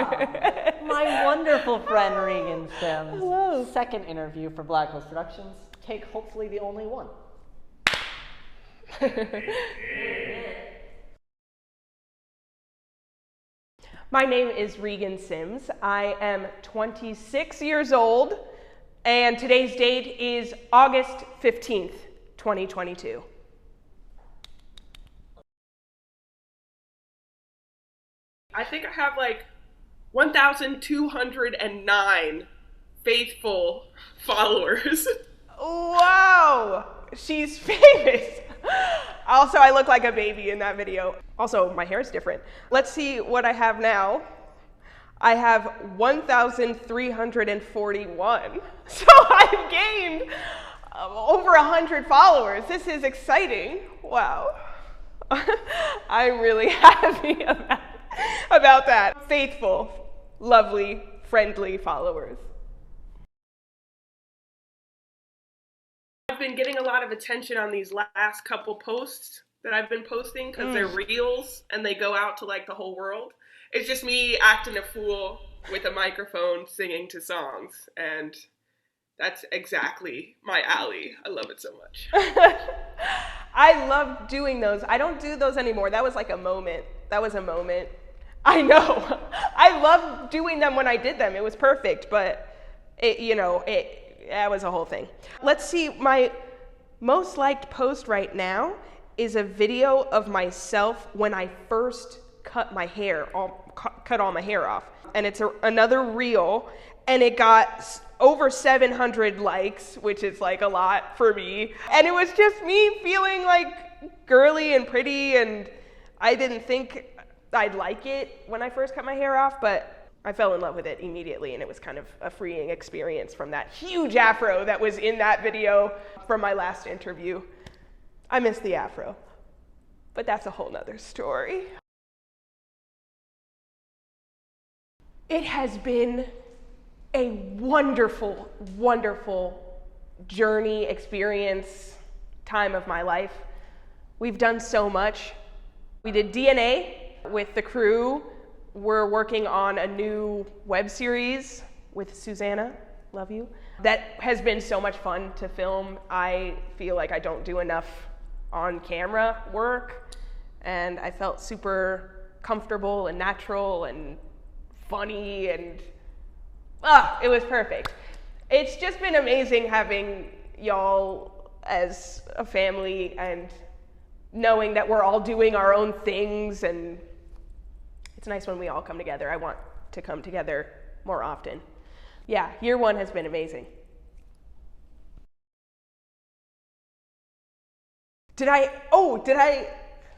My wonderful friend Regan Sims. Hello. Second interview for Blackwolves Productions. Take hopefully the only one. My name is Regan Sims. I am 26 years old, and today's date is August 15th, 2022. I think I have like 1,209 faithful followers. Wow, she's famous. Also, I look like a baby in that video. Also, my hair is different. Let's see what I have now. I have 1,341. So I've gained over 100 followers. This is exciting. Wow. I'm really happy about that. Faithful, lovely, friendly followers. I've been getting a lot of attention on these last couple posts that I've been posting because they're reels and they go out to like the whole world. It's just me acting a fool with a microphone singing to songs, and that's exactly my alley. I love it so much. I love doing those. I don't do those anymore. That was like a moment. That was a moment. I know. I loved doing them when I did them. It was perfect, but that was a whole thing. Let's see, my most liked post right now is a video of myself when I first cut all my hair off. And it's another reel, and it got over 700 likes, which is like a lot for me. And it was just me feeling like girly and pretty, and I didn't think I'd like it when I first cut my hair off, but I fell in love with it immediately, and it was kind of a freeing experience from that huge afro that was in that video from my last interview. I miss the afro, but that's a whole nother story. It has been a wonderful, wonderful journey, experience, time of my life. We've done so much. We did DNA with the crew. We're working on a new web series with Susanna, love you. That has been so much fun to film. I feel like I don't do enough on camera work, and I felt super comfortable and natural and funny, and it was perfect. It's just been amazing having y'all as a family and knowing that we're all doing our own things, and it's nice when we all come together. I want to come together more often. Yeah, year one has been amazing. Did I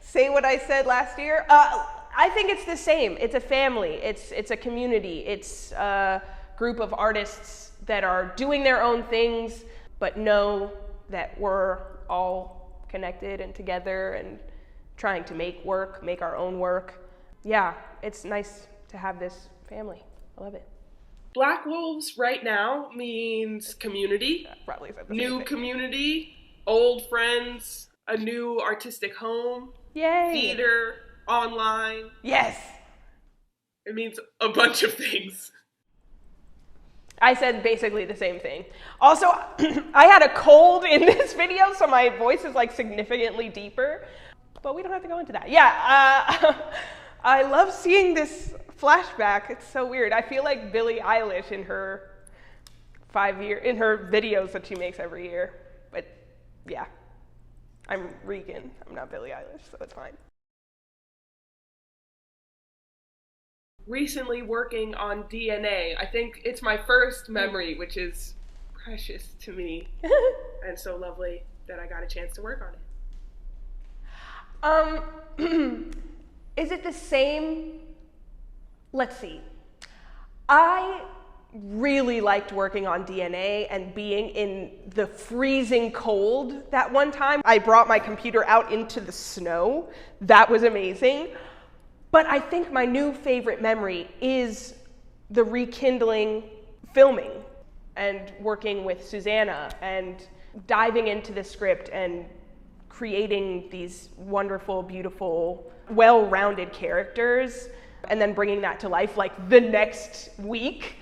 say what I said last year? I think it's the same. It's a family. It's a community. It's a group of artists that are doing their own things, but know that we're all connected and together and trying to make our own work. Yeah, it's nice to have this family. I love it. Blackwolves right now means community. Probably said the new community, old friends, a new artistic home. Yay! Theater, online. Yes! It means a bunch of things. I said basically the same thing. Also, I had a cold in this video, so my voice is like significantly deeper, but we don't have to go into that. Yeah, I love seeing this flashback. It's so weird. I feel like Billie Eilish in her videos that she makes every year. But yeah, I'm Regan. I'm not Billie Eilish, so it's fine. Recently working on DNA. I think it's my first memory, which is precious to me and so lovely that I got a chance to work on it. Is it the same? Let's see. I really liked working on DNA and being in the freezing cold that one time. I brought my computer out into the snow. That was amazing. But I think my new favorite memory is the rekindling filming and working with Susanna and diving into the script and creating these wonderful, beautiful, well-rounded characters and then bringing that to life like the next week.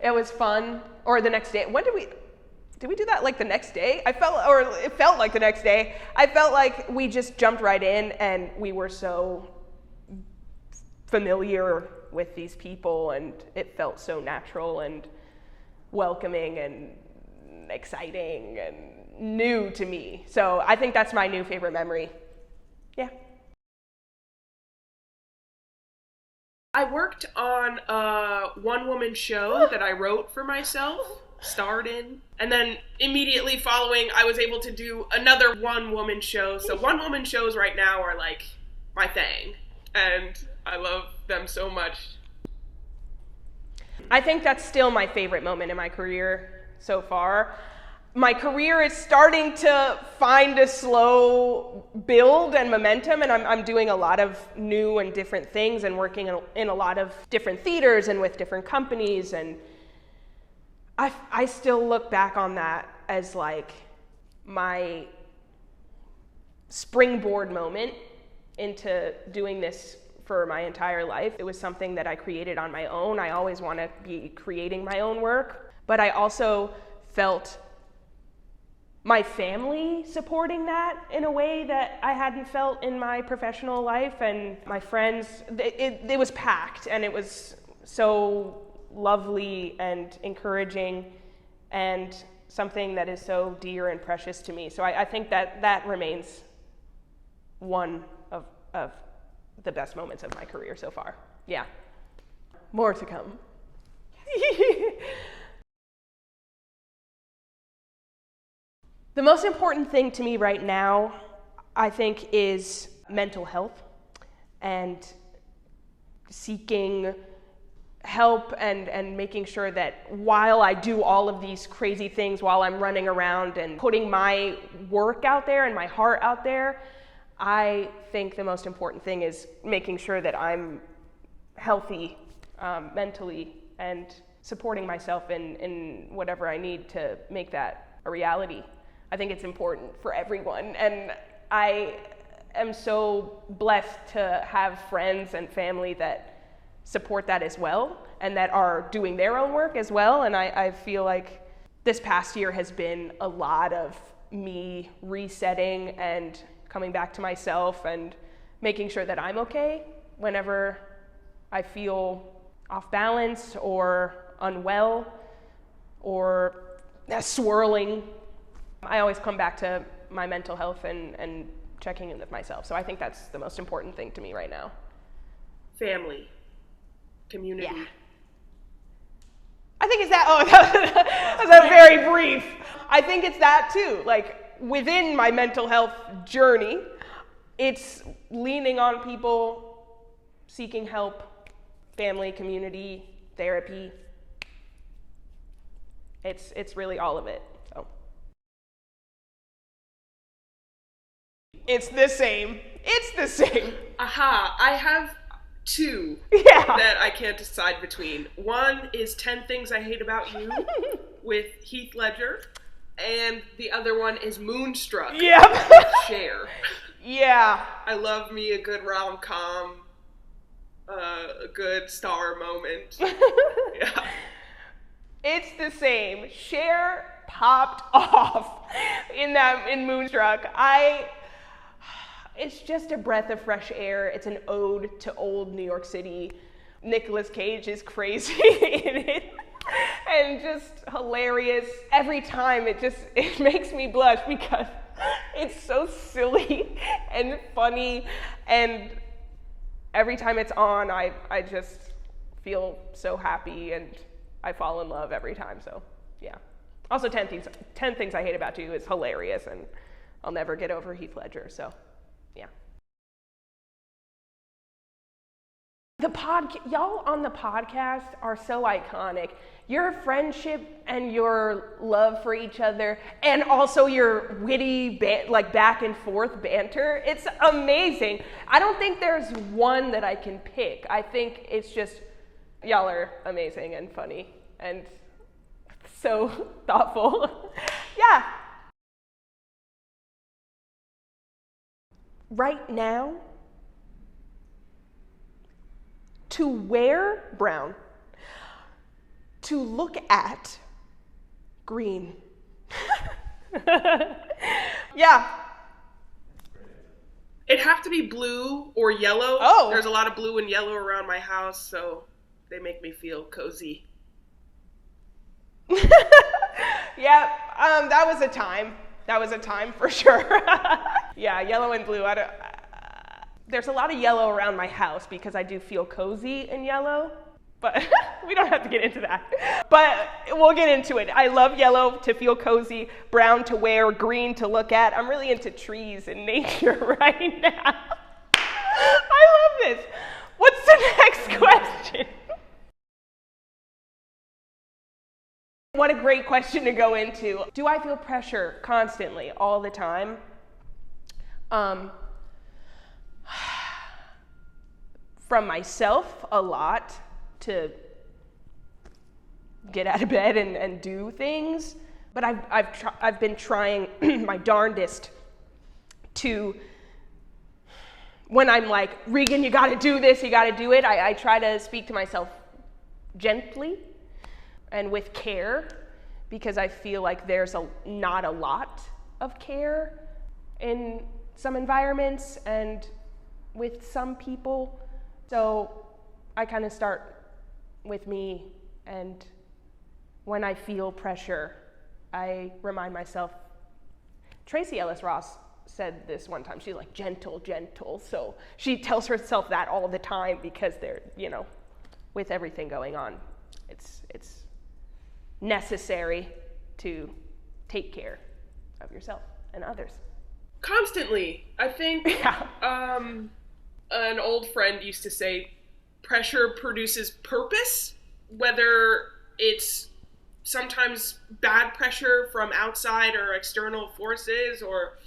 It was fun. Or the next day. When did we do that like the next day? It felt like the next day. I felt like we just jumped right in and we were so familiar with these people and it felt so natural and welcoming and exciting and new to me. So I think that's my new favorite memory. Yeah. I worked on a one-woman show that I wrote for myself, starred in, and then immediately following, I was able to do another one-woman show. So one-woman shows right now are like my thing, and I love them so much. I think that's still my favorite moment in my career so far. My career is starting to find a slow build and momentum, and I'm doing a lot of new and different things and working in a lot of different theaters and with different companies, and I still look back on that as like my springboard moment into doing this for my entire life. It was something that I created on my own. I always want to be creating my own work, but I also felt my family supporting that in a way that I hadn't felt in my professional life, and my friends, it was packed, and it was so lovely and encouraging and something that is so dear and precious to me. So I think that remains one of the best moments of my career so far. Yeah. More to come. The most important thing to me right now, I think, is mental health and seeking help and making sure that while I do all of these crazy things, while I'm running around and putting my work out there and my heart out there, I think the most important thing is making sure that I'm healthy mentally and supporting myself in whatever I need to make that a reality. I think it's important for everyone, and I am so blessed to have friends and family that support that as well and that are doing their own work as well. And I feel like this past year has been a lot of me resetting and coming back to myself and making sure that I'm okay whenever I feel off balance or unwell or swirling. I always come back to my mental health and checking in with myself. So I think that's the most important thing to me right now. Family. Community. Yeah. I think it's that was a very brief. I think it's that too. Like within my mental health journey, it's leaning on people, seeking help, family, community, therapy. It's really all of it. So it's the same. It's the same. Aha, I have two that I can't decide between. One is 10 Things I Hate About You with Heath Ledger, and the other one is Moonstruck with Cher. Yeah. I love me a good rom-com, a good star moment. Yeah. It's the same. Cher popped off in Moonstruck. It's just a breath of fresh air. It's an ode to old New York City. Nicolas Cage is crazy in it and just hilarious. Every time it makes me blush because it's so silly and funny, and every time it's on, I just feel so happy and I fall in love every time. So yeah. Also 10 Things I Hate About You is hilarious, and I'll never get over Heath Ledger. So yeah. Y'all on the podcast are so iconic. Your friendship and your love for each other, and also your witty back and forth banter, it's amazing. I don't think there's one that I can pick. I think it's just y'all are amazing and funny and so thoughtful. Yeah. Right now, To wear, brown. To look at, green. Yeah. It'd have to be blue or yellow. Oh. There's a lot of blue and yellow around my house, so they make me feel cozy. Yeah, that was a time. That was a time for sure. Yeah, yellow and blue. There's a lot of yellow around my house because I do feel cozy in yellow, but we don't have to get into that. But we'll get into it. I love yellow to feel cozy, brown to wear, green to look at. I'm really into trees and nature right now. I love this. What's the next question? What a great question to go into. Do I feel pressure constantly, all the time? From myself, a lot, to get out of bed and do things. But I've been trying my darndest to, when I'm like, Regan, you gotta do this, you gotta do it, I try to speak to myself gently and with care, because I feel like there's not a lot of care in some environments and with some people. So I kind of start with me, and when I feel pressure, I remind myself, Tracy Ellis Ross said this one time, she's like, gentle, gentle. So she tells herself that all the time because they're, with everything going on, it's necessary to take care of yourself and others. Constantly. I think an old friend used to say, pressure produces purpose, whether it's sometimes bad pressure from outside or external forces or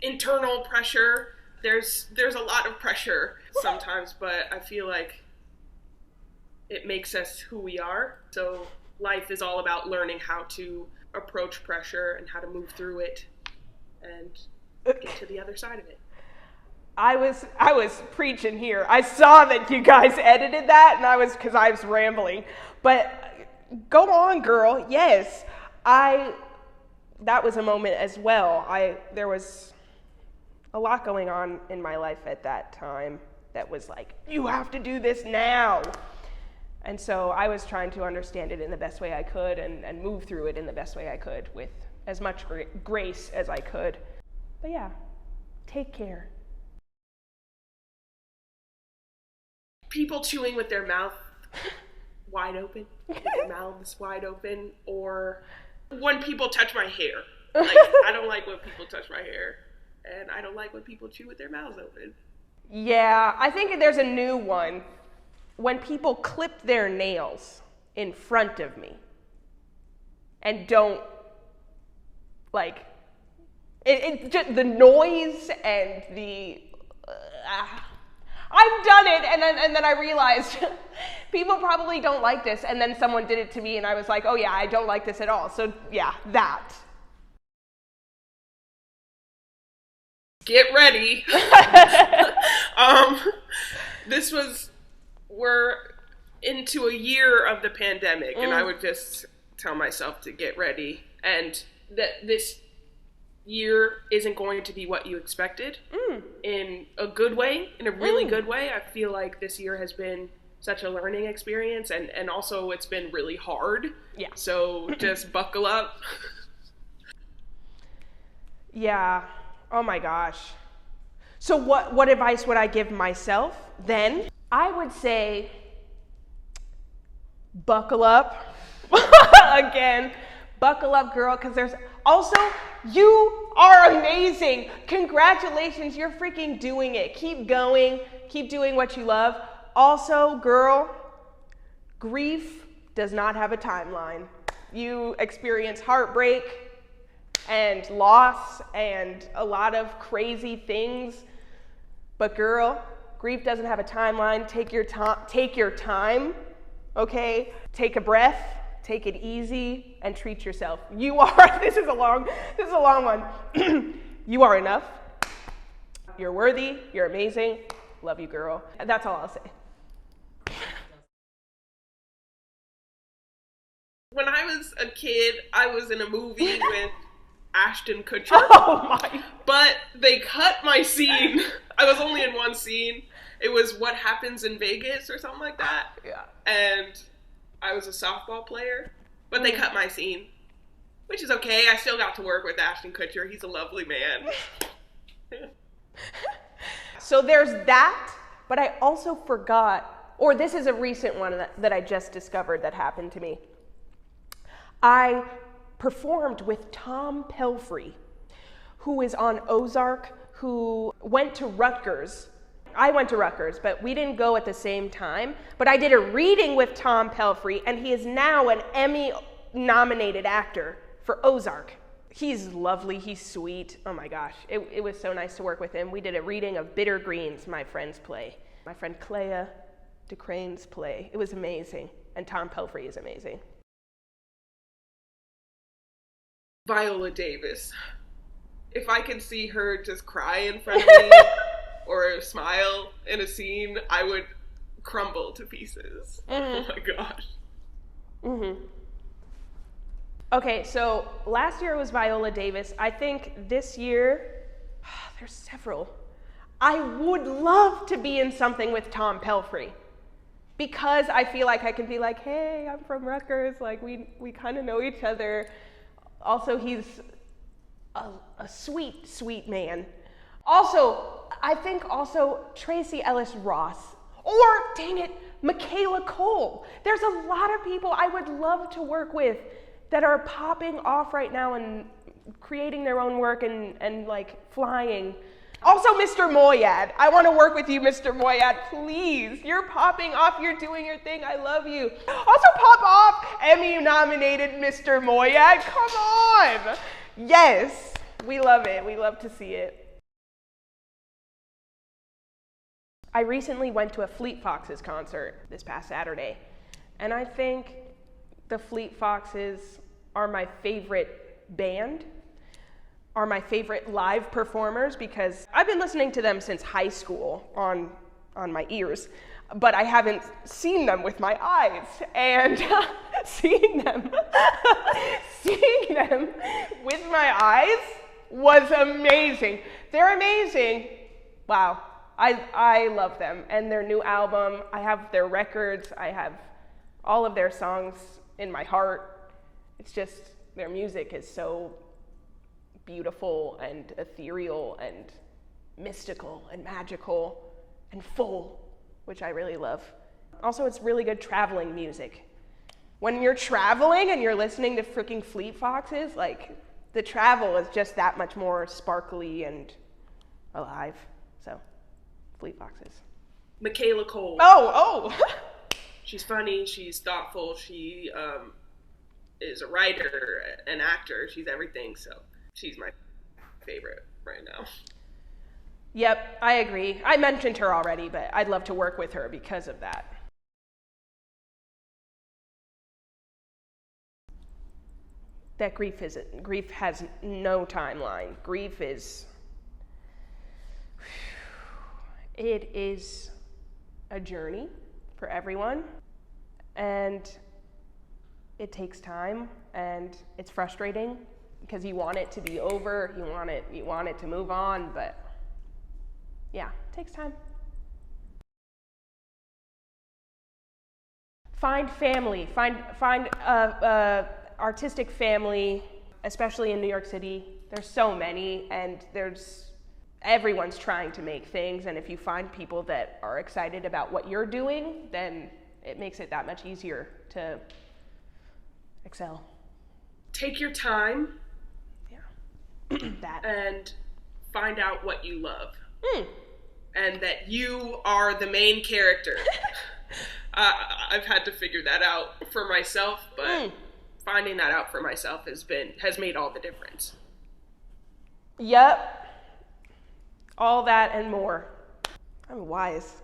internal pressure. There's a lot of pressure sometimes, but I feel like it makes us who we are. So life is all about learning how to approach pressure and how to move through it and get to the other side of it. I was preaching here. I saw that you guys edited that, and because I was rambling. But go on, girl. Yes, that was a moment as well. There was a lot going on in my life at that time that was like, you have to do this now. And so I was trying to understand it in the best way I could and move through it in the best way I could with as much grace as I could. But yeah, take care. People chewing with their mouth wide open, their mouths wide open, or when people touch my hair. Like, I don't like when people touch my hair, and I don't like when people chew with their mouths open. Yeah, I think there's a new one. When people clip their nails in front of me and don't, like, it just the noise and the, I've done it, and then I realized people probably don't like this, and then someone did it to me, and I was like, oh yeah, I don't like this at all. So yeah, that. Get ready. We're into a year of the pandemic, and I would just tell myself to get ready, and that this year isn't going to be what you expected in a good way, in a really good way. I feel like this year has been such a learning experience, and also it's been really hard. Yeah. So just buckle up. Yeah. Oh my gosh. So what advice would I give myself then? I would say, buckle up. Again, buckle up, girl, because there's also, you are amazing. Congratulations, you're freaking doing it. Keep going, keep doing what you love. Also, girl, grief does not have a timeline. You experience heartbreak and loss and a lot of crazy things, but girl, grief doesn't have a timeline. Take your time, okay? Take a breath, take it easy, and treat yourself. You are, this is a long one. You are enough. You're worthy, you're amazing. Love you, girl. That's all I'll say. a kid, I was in a movie with Ashton Kutcher. Oh my. But they cut my scene. I was only in one scene. It was What Happens in Vegas or something like that. Yeah. And I was a softball player. But they cut my scene. Which is okay. I still got to work with Ashton Kutcher. He's a lovely man. So there's that, but I also forgot, or this is a recent one that I just discovered that happened to me. I performed with Tom Pelfrey, who is on Ozark, who went to Rutgers. I went to Rutgers, but we didn't go at the same time. But I did a reading with Tom Pelfrey, and he is now an Emmy-nominated actor for Ozark. He's lovely, he's sweet. Oh my gosh, it was so nice to work with him. We did a reading of Bitter Greens, my friend's play. My friend Clea DeCrane's play. It was amazing, and Tom Pelfrey is amazing. Viola Davis. If I could see her just cry in front of me or smile in a scene, I would crumble to pieces. Oh my gosh. Mm-hmm. Okay, so last year was Viola Davis. I think this year, there's several. I would love to be in something with Tom Pelfrey because I feel like I can be like, hey, I'm from Rutgers. Like, we kind of know each other. Also, he's a sweet, sweet man. Also, I think also Tracy Ellis Ross, or dang it, Michaela Cole. There's a lot of people I would love to work with that are popping off right now and creating their own work and like flying. Also, Mr. Moyad. I want to work with you, Mr. Moyad, please. You're popping off, you're doing your thing, I love you. Also pop off, Emmy-nominated Mr. Moyad, come on. Yes, we love it, we love to see it. I recently went to a Fleet Foxes concert this past Saturday, and I think the Fleet Foxes are my favorite band, are my favorite live performers, because I've been listening to them since high school on my ears, but I haven't seen them with my eyes, and seeing them with my eyes was amazing. They're amazing. Wow, I love them, and their new album, I have their records, I have all of their songs in my heart. It's just, their music is so beautiful and ethereal and mystical and magical and full, which I really love. Also, it's really good traveling music. When you're traveling and you're listening to freaking Fleet Foxes, like, the travel is just that much more sparkly and alive. So, Fleet Foxes. Michaela Cole. Oh! She's funny, she's thoughtful, she is a writer, an actor, she's everything, so she's my favorite right now. Yep, I agree. I mentioned her already, but I'd love to work with her because of that. That grief has no timeline. Grief is, it is a journey for everyone, and it takes time, and it's frustrating because you want it to be over, you want it to move on, but yeah, it takes time. Find family, find artistic family, especially in New York City. There's so many, and everyone's trying to make things, and if you find people that are excited about what you're doing, then it makes it that much easier to excel. Take your time. Yeah. That. And find out what you love. And that you are the main character. I've had to figure that out for myself, but finding that out for myself has made all the difference. Yep. All that and more. I'm wise.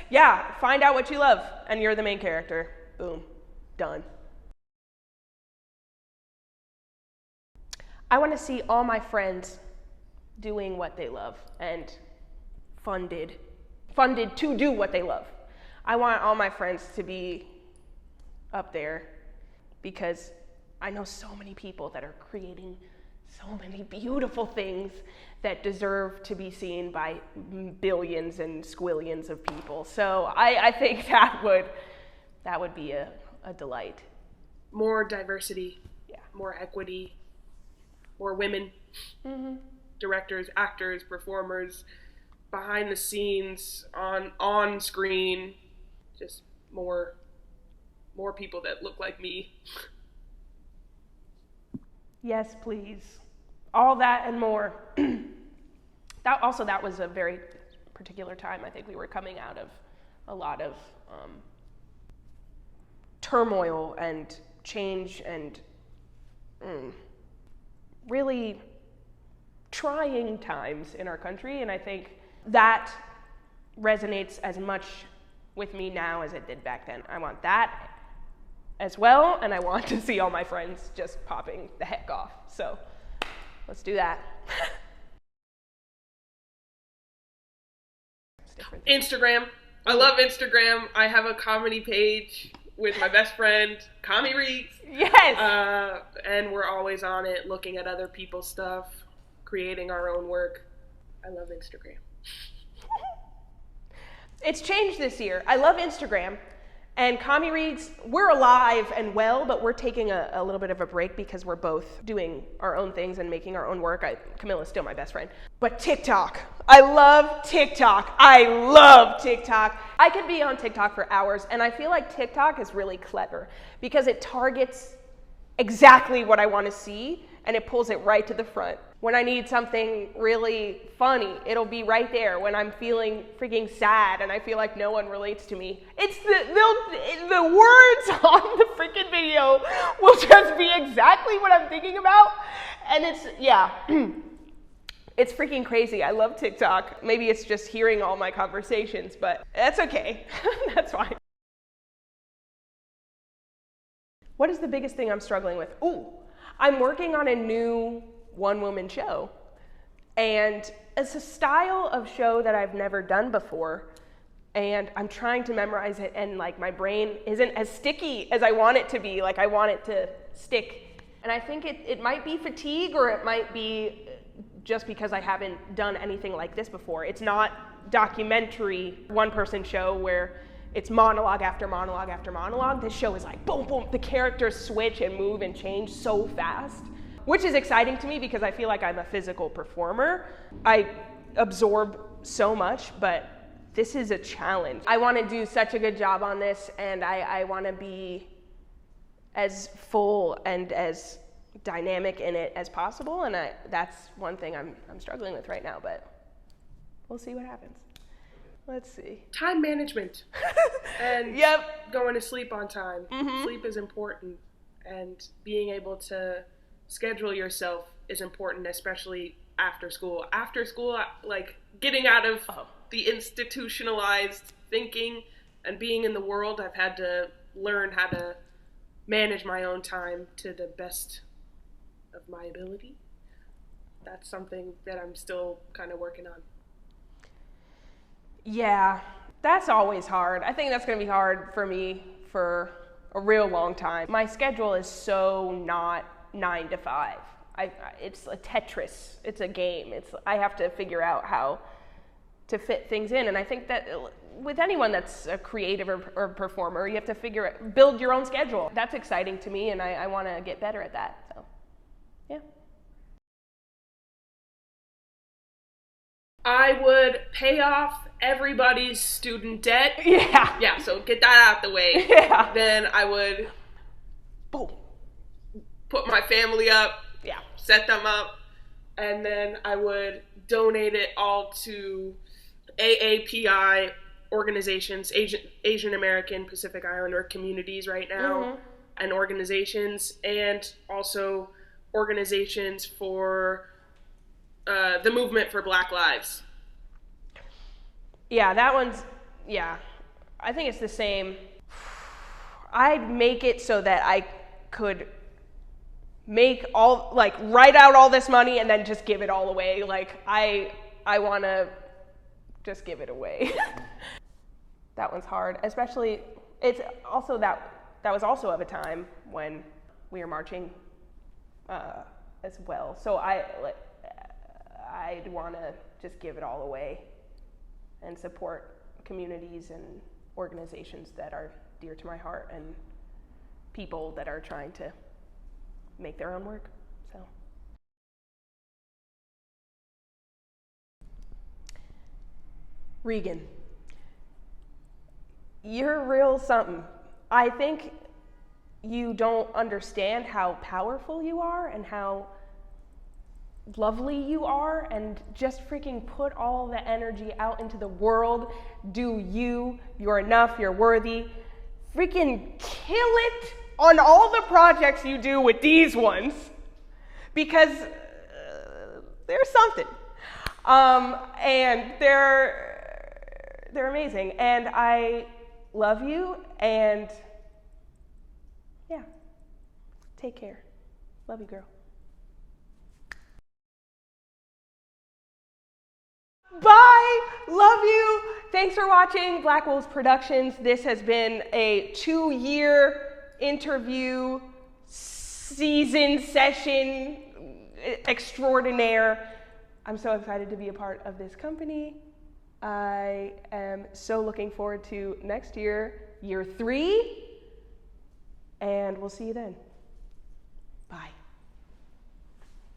Yeah, find out what you love, and you're the main character. Boom. Done. I want to see all my friends doing what they love and funded to do what they love. I want all my friends to be up there because I know so many people that are creating so many beautiful things that deserve to be seen by billions and squillions of people. So I think that would be a delight. More diversity, Yeah. more equity, more women, directors, actors, performers, behind the scenes, on screen, just more people that look like me. Yes, please. All that and more. That was a very particular time. I think we were coming out of a lot of turmoil and change and really trying times in our country, and I think that resonates as much with me now as it did back then. I want that as well, and I want to see all my friends just popping the heck off. So let's do that. Instagram. I love Instagram. I have a comedy page with my best friend, Kami Reeks. Yes! And we're always on it, looking at other people's stuff, creating our own work. I love Instagram. It's changed this year. I love Instagram. And Kami Reeks, we're alive and well, but we're taking a little bit of a break because we're both doing our own things and making our own work. Camilla's still my best friend. But TikTok. I love TikTok. I could be on TikTok for hours, and I feel like TikTok is really clever because it targets exactly what I want to see, and it pulls it right to the front. When I need something really funny, it'll be right there. When I'm feeling freaking sad and I feel like no one relates to me, it's the words on the freaking video will just be exactly what I'm thinking about. And it's freaking crazy. I love TikTok. Maybe it's just hearing all my conversations, but that's okay. That's fine. What is the biggest thing I'm struggling with? I'm working on a new one-woman show, and it's a style of show that I've never done before, and I'm trying to memorize it, and like my brain isn't as sticky as I want it to be. Like I want it to stick, and I think it might be fatigue, or it might be just because I haven't done anything like this before. It's not documentary one-person show where it's monologue after monologue after monologue. This show is like boom, boom. The characters switch and move and change so fast, which is exciting to me because I feel like I'm a physical performer. I absorb so much, but this is a challenge. I want to do such a good job on this, and I want to be as full and as dynamic in it as possible, and that's one thing I'm struggling with right now, but we'll see what happens. Let's see. Time management. And Yep. going to sleep on time. Sleep is important, and being able to schedule yourself is important, especially after school. After school, like getting out of the institutionalized thinking and being in the world, I've had to learn how to manage my own time to the best of my ability. That's something that I'm still kind of working on. Yeah, that's always hard. I think that's going to be hard for me for a real long time. My schedule is so not 9 to 5. It's a Tetris. It's a game. I have to figure out how to fit things in. And I think that with anyone that's a creative or performer, you have to build your own schedule. That's exciting to me, and I want to get better at that. So, yeah. I would pay off everybody's student debt. Yeah. So get that out the way. Yeah. Then I would Boom. put my family up. Yeah. Set them up. And then I would donate it all to AAPI organizations, Asian American Pacific Islander communities right now, and organizations, and also organizations for the movement for Black Lives. Yeah, that one's, I think it's the same. I'd make it so that I could write out all this money and then just give it all away. Like, I want to just give it away. That one's hard, especially, it's also that that was also of a time when we were marching as well. So I'd want to just give it all away and support communities and organizations that are dear to my heart and people that are trying to make their own work. So. Regan, you're real something. I think you don't understand how powerful you are and how lovely you are, and just freaking put all the energy out into the world. Do you. You're enough. You're worthy. Freaking kill it on all the projects you do with these ones, because there's something. And they're amazing. And I love you, and yeah, take care. Love you, girl. Bye. Love you. Thanks for watching Blackwolves Productions. This has been a 2-year interview season session extraordinaire. I'm so excited to be a part of this company. I am so looking forward to next year, year 3, and we'll see you then.